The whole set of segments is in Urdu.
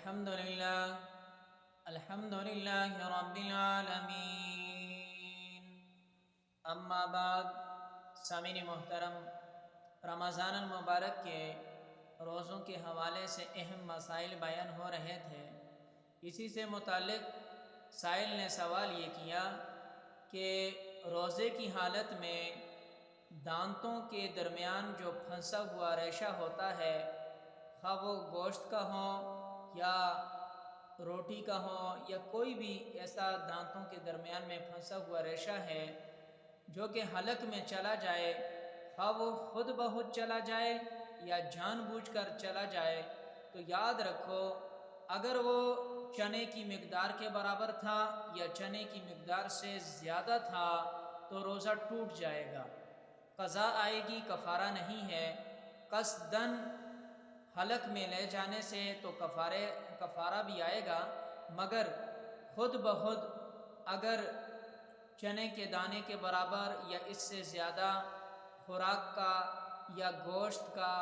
الحمدللہ رب العالمین، اما بعد۔ سامعین محترم، رمضان المبارک کے روزوں کے حوالے سے اہم مسائل بیان ہو رہے تھے۔ اسی سے متعلق سائل نے سوال یہ کیا کہ روزے کی حالت میں دانتوں کے درمیان جو پھنسا ہوا ریشہ ہوتا ہے، خواہ وہ گوشت کا ہو یا روٹی کا ہو یا کوئی بھی ایسا دانتوں کے درمیان میں پھنسا ہوا ریشہ ہے جو کہ حلق میں چلا جائے، خواہ وہ خود بخود چلا جائے یا جان بوجھ کر چلا جائے، تو یاد رکھو اگر وہ چنے کی مقدار کے برابر تھا یا چنے کی مقدار سے زیادہ تھا تو روزہ ٹوٹ جائے گا، قضا آئے گی، کفارہ نہیں ہے۔ قصداً حلق میں لے جانے سے تو کفارہ بھی آئے گا، مگر خود بخود اگر چنے کے دانے کے برابر یا اس سے زیادہ خوراک کا یا گوشت کا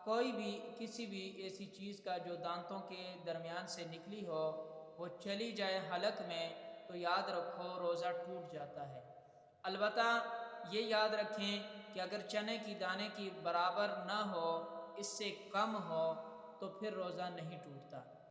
کوئی بھی کسی بھی ایسی چیز کا جو دانتوں کے درمیان سے نکلی ہو وہ چلی جائے حلق میں، تو یاد رکھو روزہ ٹوٹ جاتا ہے۔ البتہ یہ یاد رکھیں کہ اگر چنے کی دانے کی برابر نہ ہو، اس سے کم ہو، تو پھر روزہ نہیں ٹوٹتا۔